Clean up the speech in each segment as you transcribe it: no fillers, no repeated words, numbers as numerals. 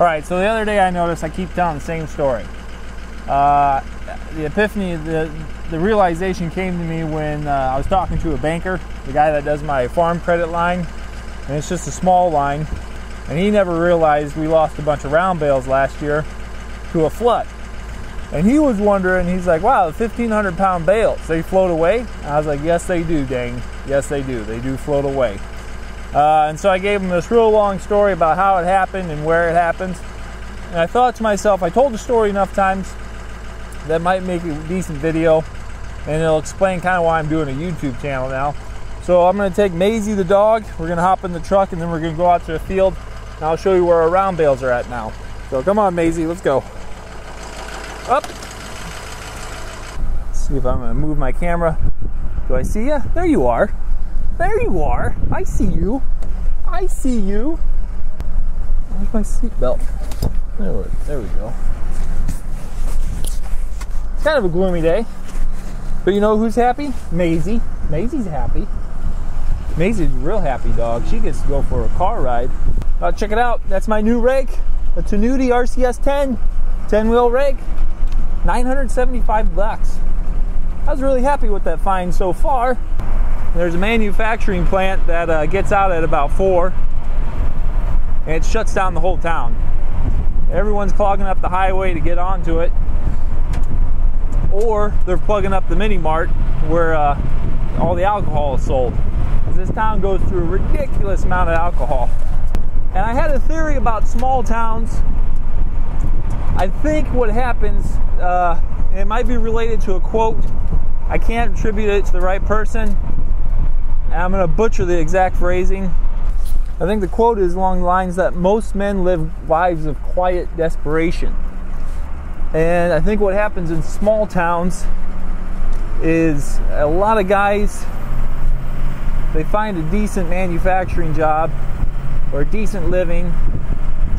All right, so the other day I noticed I keep telling the same story. The epiphany, the realization came to me when I was talking to a banker, the guy that does my farm credit line, and it's just a small line, and he never realized we lost a bunch of round bales last year to a flood. And he was wondering, he's like, wow, the 1,500 pound bales, they float away? And I was like, yes they do, dang, yes they do float away. And so I gave him this real long story about how it happened and where it happened. And I thought to myself, I told the story enough times that might make a decent video, and it'll explain kind of why I'm doing a YouTube channel now. So I'm going to take Maisie the dog, we're going to hop in the truck, and then we're going to go out to the field, and I'll show you where our round bales are at now. So come on Maisie, let's go. Up. Let's see if I'm going to move my camera. Do I see you? There you are. There you are. I see you. I see you. Where's my seatbelt? There we go. It's kind of a gloomy day. But you know who's happy? Maisie. Maisie's happy. Maisie's a real happy dog. She gets to go for a car ride. Check it out. That's my new rake. A Tenuti RCS 10. 10-wheel rake. 975 bucks. I was really happy with that find so far. There's a manufacturing plant that gets out at about 4, and it shuts down the whole town. Everyone's clogging up the highway to get onto it, or they're plugging up the mini mart where all the alcohol is sold. This town goes through a ridiculous amount of alcohol. And I had a theory about small towns. I think what happens, it might be related to a quote. I can't attribute it to the right person, and I'm going to butcher the exact phrasing. I think the quote is along the lines that most men live lives of quiet desperation. And I think what happens in small towns is a lot of guys, they find a decent manufacturing job or a decent living,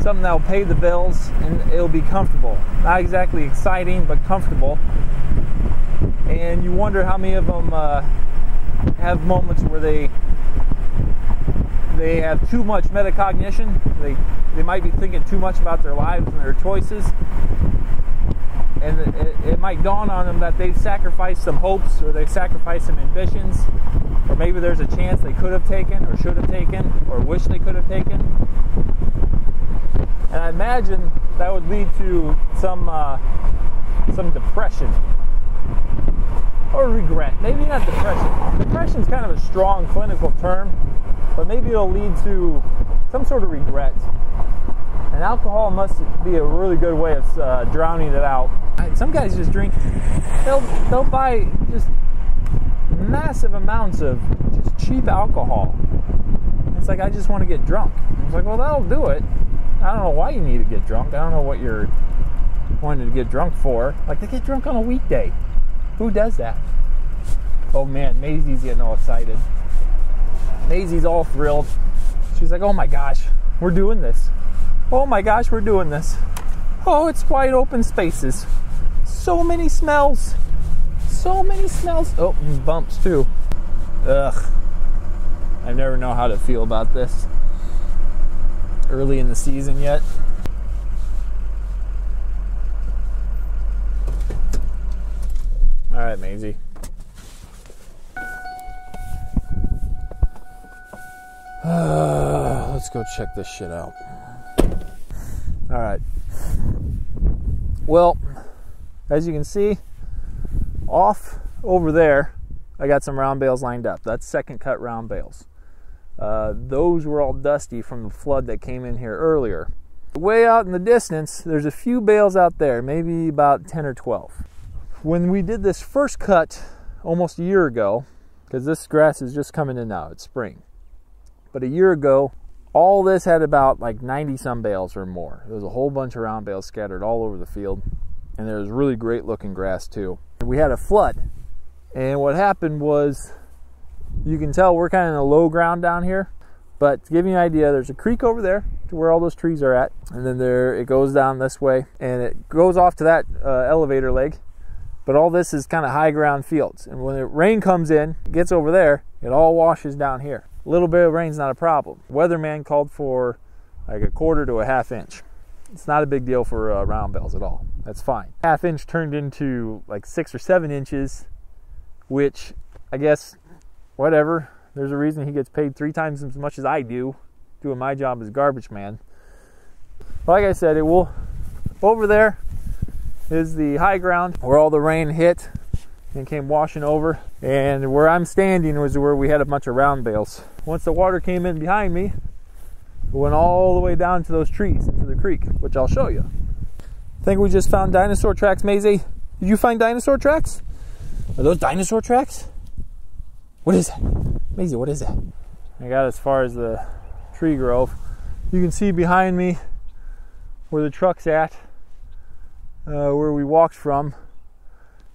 something that'll pay the bills, and it'll be comfortable. Not exactly exciting, but comfortable. And you wonder how many of them have moments where they have too much metacognition. They might be thinking too much about their lives and their choices, and it might dawn on them that they've sacrificed some hopes, or they've sacrificed some ambitions, or maybe there's a chance they could have taken or should have taken or wish they could have taken. And I imagine that would lead to some depression or regret. Maybe not depression. Depression's kind of a strong clinical term, but maybe it'll lead to some sort of regret. And alcohol must be a really good way of drowning it out. Some guys just drink, they'll buy just massive amounts of just cheap alcohol. It's like, I just want to get drunk. It's like, well, that'll do it. I don't know why you need to get drunk. I don't know what you're wanting to get drunk for. Like, they get drunk on a weekday. Who does that? Oh man, Maisie's getting all excited. Maisie's all thrilled. She's like, oh my gosh, we're doing this. Oh my gosh, we're doing this. Oh, it's wide open spaces. So many smells. So many smells. Oh, and bumps too. Ugh. I never know how to feel about this. Early in the season yet. All right, Maisie. Let's go check this shit out. All right. Well, as you can see, off over there, I got some round bales lined up. That's second cut round bales. Those were all dusty from the flood that came in here earlier. Way out in the distance, there's a few bales out there, maybe about 10 or 12. When we did this first cut almost a year ago, because this grass is just coming in now, it's spring. But a year ago, all this had about like 90 some bales or more. There was a whole bunch of round bales scattered all over the field, and there was really great looking grass too. We had a flood, and what happened was, you can tell we're kind of in the low ground down here, but to give you an idea, there's a creek over there to where all those trees are at, and then there it goes down this way, and it goes off to that elevator leg. But all this is kind of high ground fields, and when the rain comes in, it gets over there, it all washes down here. A little bit of rain's not a problem. Weatherman called for like a quarter to a half inch. It's not a big deal for round bales at all. That's fine. 1/2 inch turned into like 6 or 7 inches, which I guess, whatever. There's a reason he gets paid 3 times as much as I do, doing my job as garbage man. Like I said, it will. Over there is the high ground where all the rain hit and came washing over. And where I'm standing was where we had a bunch of round bales. Once the water came in behind me, it went all the way down to those trees, into the creek, which I'll show you. I think we just found dinosaur tracks, Maisie. Did you find dinosaur tracks? Are those dinosaur tracks? What is that? Maisie, what is that? I got as far as the tree grove. You can see behind me where the truck's at, where we walked from.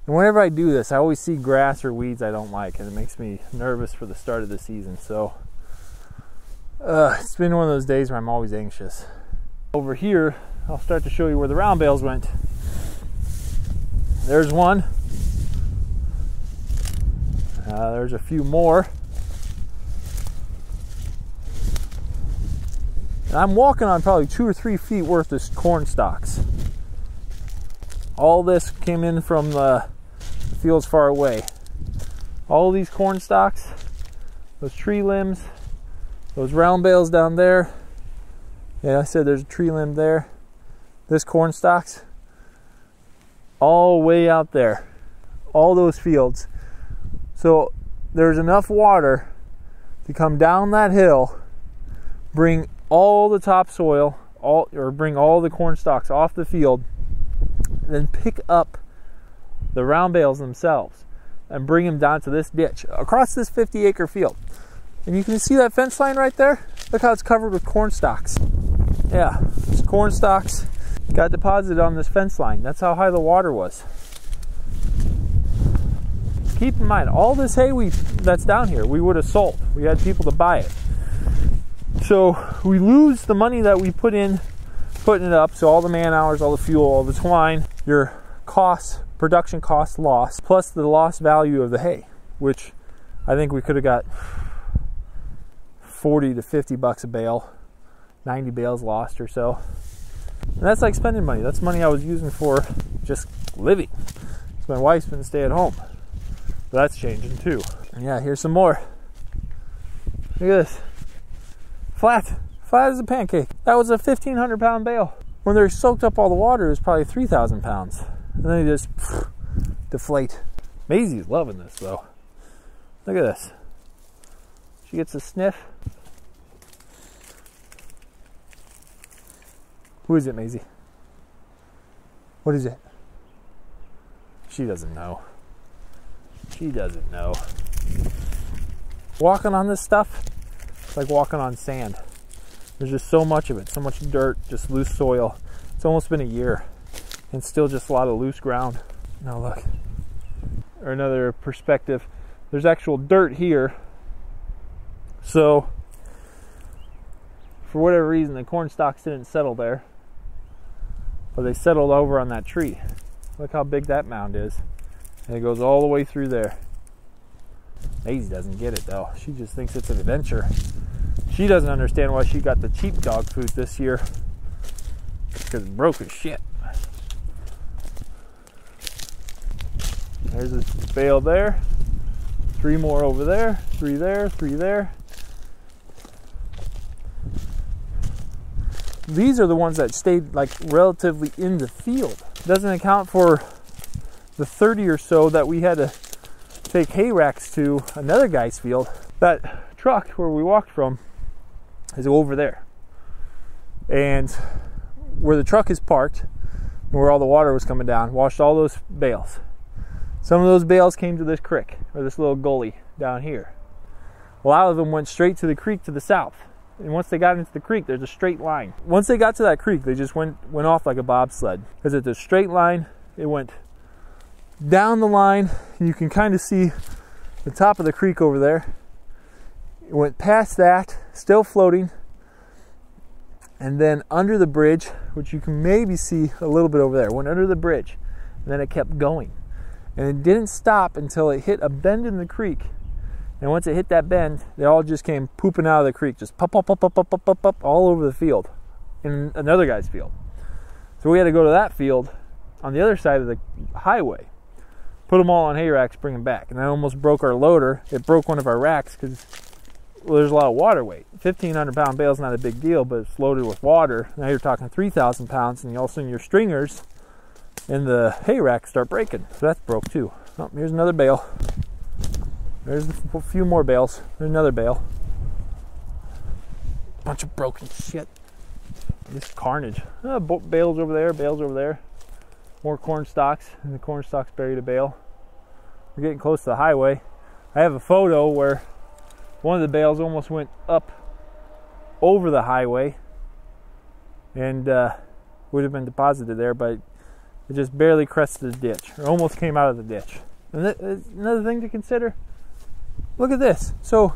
And whenever I do this, I always see grass or weeds I don't like, and it makes me nervous for the start of the season. So it's been one of those days where I'm always anxious. Over here, I'll start to show you where the round bales went. There's one. There's a few more. And I'm walking on probably 2 or 3 feet worth of corn stalks. All this came in from the fields far away. All these corn stalks, those tree limbs, those round bales down there. Yeah, I said there's a tree limb there. This corn stalks, all way out there. All those fields. So there's enough water to come down that hill, bring all the topsoil, bring all the corn stalks off the field, and then pick up the round bales themselves and bring them down to this ditch across this 50-acre field. And you can see that fence line right there. Look how it's covered with corn stalks. Yeah, it's corn stalks got deposited on this fence line. That's how high the water was. Keep in mind, all this hay that's down here, we would have sold. We had people to buy it. So we lose the money that we put in putting it up. So all the man hours, all the fuel, all the twine, your costs, production costs lost, plus the lost value of the hay, which I think we could have got 40 to 50 bucks a bale, 90 bales lost or so. And that's like spending money. That's money I was using for just living. My wife's been stay at home. So that's changing too. And yeah, here's some more. Look at this. Flat as a pancake. That was a 1,500 pound bale. When they're soaked up all the water, it was probably 3,000 pounds. And then they just deflate. Maisie's loving this though. Look at this. She gets a sniff. Who is it, Maisie? What is it? She doesn't know. She doesn't know. Walking on this stuff, it's like walking on sand. There's just so much of it, so much dirt, just loose soil. It's almost been a year and still just a lot of loose ground. Now look, or another perspective, there's actual dirt here. So for whatever reason, the corn stalks didn't settle there, but they settled over on that tree. Look how big that mound is. And it goes all the way through there. Maisie doesn't get it though. She just thinks it's an adventure. She doesn't understand why she got the cheap dog food this year. Because it's broke as shit. There's a bale there. 3 more over there. 3 there. 3 there. These are the ones that stayed like relatively in the field. Doesn't account for the 30 or so that we had to take hay racks to another guy's field. That truck where we walked from is over there. And where the truck is parked, where all the water was coming down, washed all those bales. Some of those bales came to this creek, or this little gully down here. A lot of them went straight to the creek to the south. And once they got into the creek, there's a straight line. Once they got to that creek, they just went off like a bobsled. Because it's a straight line, it went down the line, and you can kind of see the top of the creek over there. It went past that, still floating, and then under the bridge, which you can maybe see a little bit over there, went under the bridge, and then it kept going. And it didn't stop until it hit a bend in the creek. And once it hit that bend, they all just came pooping out of the creek, just pop, pop, pop, pop, pop, pop, pop, pop, all over the field, in another guy's field. So we had to go to that field on the other side of the highway, put them all on hay racks, bring them back. And that almost broke our loader. It broke one of our racks because, well, there's a lot of water weight. 1,500 pound bale is not a big deal, but it's loaded with water. Now you're talking 3,000 pounds, and all of a sudden your stringers in the hay rack start breaking. So that's broke too. Oh, here's another bale. There's a few more bales. There's another bale. Bunch of broken shit. This carnage. Bales over there, bales over there. More corn stalks, and the corn stalks buried a bale. We're getting close to the highway. I have a photo where one of the bales almost went up over the highway and would have been deposited there, but it just barely crested the ditch, or almost came out of the ditch. And another thing to consider, look at this. So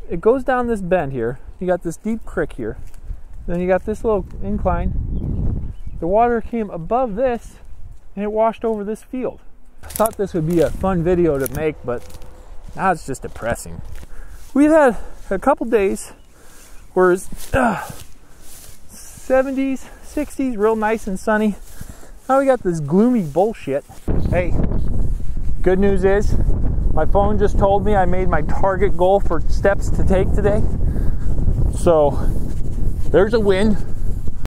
it goes down this bend here. You got this deep creek here. Then you got this little incline. The water came above this and it washed over this field. I thought this would be a fun video to make, but now it's just depressing. We've had a couple days where it's 70s, 60s, real nice and sunny. Now we got this gloomy bullshit. Hey, good news is my phone just told me I made my target goal for steps to take today. So there's a win.